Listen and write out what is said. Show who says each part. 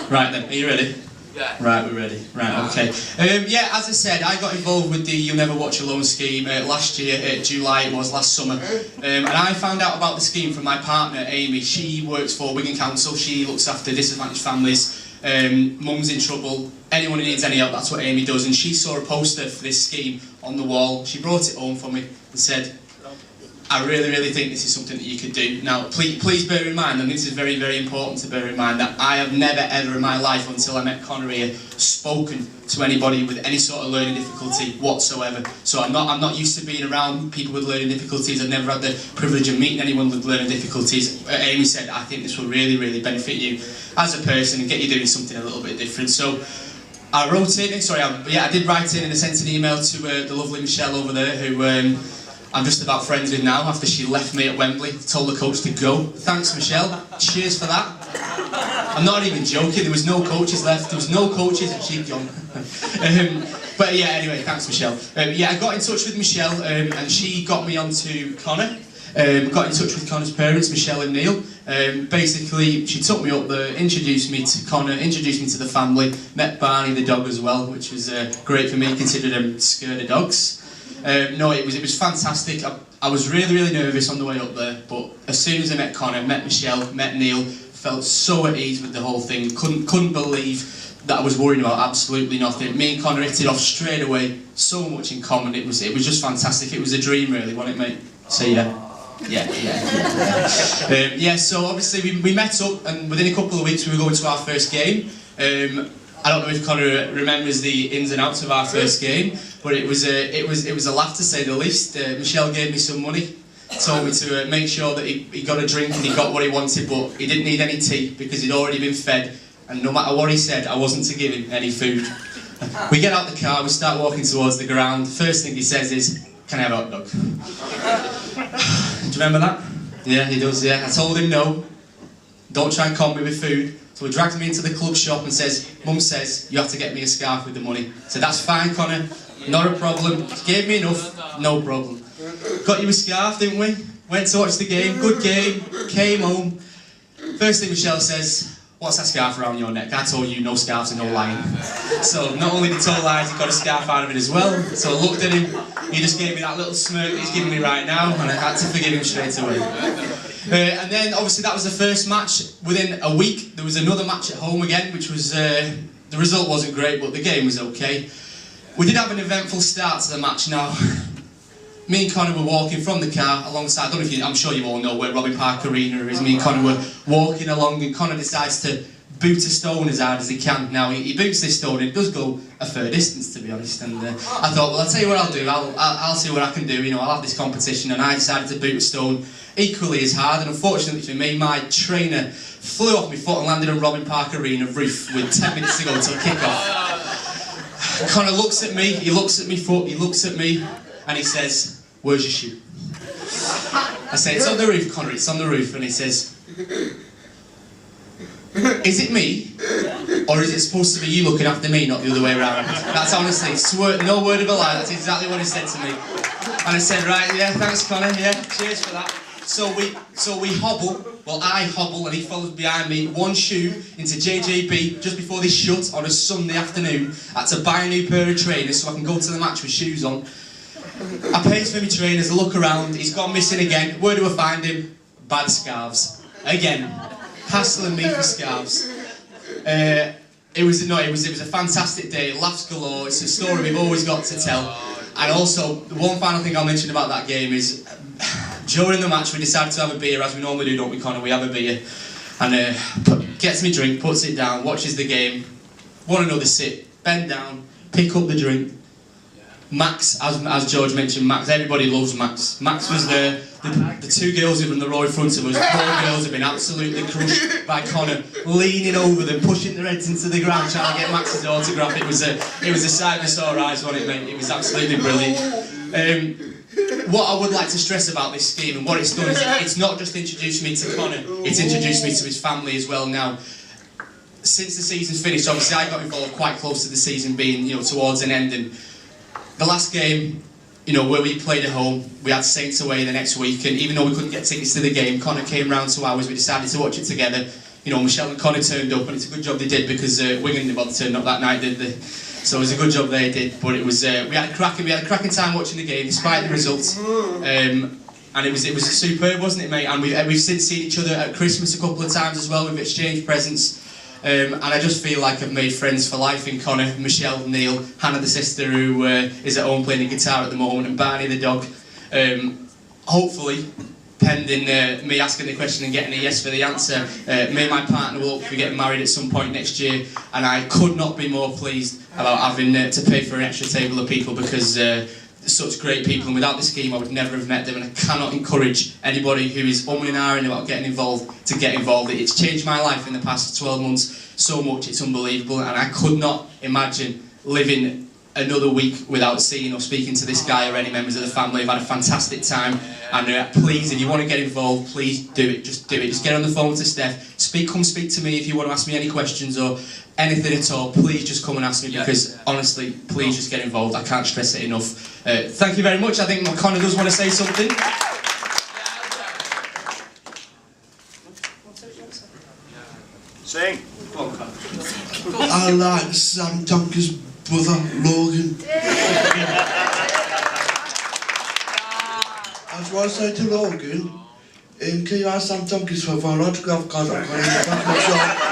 Speaker 1: Right then, are you ready?
Speaker 2: Yeah.
Speaker 1: Right, we're ready. Right, okay. Yeah, as I said, I got involved with the You'll Never Watch Alone scheme last year, July it was, last summer. And I found out about the scheme from my partner, Amy. She works for Wigan Council, she looks after disadvantaged families, mums in trouble, anyone who needs any help, that's what Amy does. And she saw a poster for this scheme on the wall. She brought it home for me and said, I really think this is something that you could do. Now, please bear in mind, and this is very, very important to bear in mind, that I have never ever in my life, until I met Connar here, spoken to anybody with any sort of learning difficulty whatsoever. So I'm not used to being around people with learning difficulties. I've never had the privilege of meeting anyone with learning difficulties. Amy said, I think this will really benefit you as a person and get you doing something a little bit different. So I wrote in, I did write in and I sent an email to the lovely Michelle over there, who I'm just about friends with now after she left me at Wembley, told the coach to go. Thanks, Michelle. Cheers for that. I'm not even joking, there was no coaches left. There was no coaches at Cheap Young. But yeah, anyway, thanks, Michelle. Yeah, I got in touch with Michelle and she got me onto Connar. Got in touch with Connar's parents, Michelle and Neil. Basically, she took me up there, introduced me to Connar, introduced me to the family, met Barney the dog as well, which was great for me, considering I'm scared of dogs. No, it was fantastic. I was really nervous on the way up there, but as soon as I met Connar, met Michelle, met Neil, felt so at ease with the whole thing. Couldn't believe that I was worrying about absolutely nothing. Me and Connar hit it off straight away. So much in common. It was just fantastic. It was a dream, really, wasn't it, mate? So yeah. Yeah, so obviously we met up, and within a couple of weeks we were going to our first game. I don't know if Connar remembers the ins and outs of our first game, but it was a laugh to say the least. Michelle gave me some money, told me to make sure that he got a drink and he got what he wanted, but he didn't need any tea because he'd already been fed, and no matter what he said, I wasn't to give him any food. We get out the car, we start walking towards the ground. First thing he says is, "Can I have a hot dog?" Do you remember that? Yeah, he does, yeah. I told him no, don't try and con me with food. So he drags me into the club shop and says, Mum says, you have to get me a scarf with the money. I said, that's fine, Connar, not a problem. Gave me enough, no problem. Got you a scarf, didn't we? Went to watch the game, good game, came home. First thing Michelle says, what's that scarf around your neck? I told you no scarves and no lying. So not only did he tell lies, he got a scarf out of it as well. So I looked at him, he just gave me that little smirk that he's giving me right now, and I had to forgive him straight away. And then obviously that was the first match. Within a week there was another match at home again, which was, the result wasn't great, but the game was okay. We did have an eventful start to the match. Now, me and Connar were walking from the car alongside, I don't know if you, I'm sure you all know where Robin Park Arena is. Me and Connar were walking along and Connar decides to boot a stone as hard as he can. Now he boots this stone and it does go a fair distance, to be honest, and I thought, well, I'll tell you what I'll do, I'll see what I can do, you know, I'll have this competition, and I decided to boot a stone equally as hard, and unfortunately for me, my trainer flew off my foot and landed on Robin Park Arena roof with 10 minutes to go till kick-off. Connar looks at me, he looks at my foot, he looks at me, and he says, where's your shoe? I say, it's on the roof, Connar, it's on the roof, and he says, is it me, or is it supposed to be you looking after me, not the other way around? That's honestly, no word of a lie, that's exactly what he said to me. And I said, right, yeah, thanks Connar, yeah, cheers for that. So we hobble, well I hobble and he follows behind me, one shoe into JJB just before they shut on a Sunday afternoon. I had to buy a new pair of trainers so I can go to the match with shoes on. I paid for my trainers, I look around, he's gone missing again. Where do I find him? By the scarves. Again, hassling me for scarves. It was a fantastic day, laughs galore, it's a story we've always got to tell. And also, the one final thing I'll mention about that game is, during the match we decided to have a beer, as we normally do, don't we, Connar? We have a beer, and gets me drink, puts it down, watches the game, want another sip, bend down, pick up the drink. Max, as George mentioned, Max, everybody loves Max. Max was there, the two girls who were in the row in front of us, the poor girls have been absolutely crushed by Connar, leaning over them, pushing their heads into the ground, trying to get Max's autograph. It was a sight for sore eyes, wasn't it, mate? It was absolutely brilliant. What I would like to stress about this scheme and what it's done is it's not just introduced me to Connar, it's introduced me to his family as well now. Since the season's finished, obviously I got involved quite close to the season being, you know, towards an end, and the last game, you know, where we played at home, we had Saints away the next week, and even though we couldn't get tickets to the game, Connar came round to ours, we decided to watch it together. you know, Michelle and Connar turned up, and it's a good job they did, because Wigan, well, they turned up that night, did they? So it was a good job they did. But it was we had a cracking time watching the game, despite the results. And it was superb, wasn't it, mate? And we've since seen each other at Christmas a couple of times as well. We've exchanged presents. And I just feel like I've made friends for life in Connar, Michelle, Neil, Hannah the sister who is at home playing the guitar at the moment, and Barney the dog. Hopefully, pending me asking the question and getting a yes for the answer, me and my partner will be getting married at some point next year, and I could not be more pleased about having to pay for an extra table of people, because such great people, and without this scheme I would never have met them, and I cannot encourage anybody who is umming and ahhing about getting involved to get involved. It's changed my life in the past 12 months so much, it's unbelievable, and I could not imagine living another week without seeing or speaking to this guy or any members of the family. I've had a fantastic time, and please, if you want to get involved, please do it, just do it. Just get on the phone to Steph, come speak to me if you want to ask me any questions or anything at all. Please just come and ask me, because honestly, please just get involved. I can't stress it enough. Thank you very much. I think Connar does want to say something.
Speaker 2: Sing.
Speaker 1: Go on, Connar.
Speaker 3: I like Sam Tonker's brother, Logan. I just want to say to Logan, can you ask Sam Tonker's for an autograph card? I'm going to back my shop.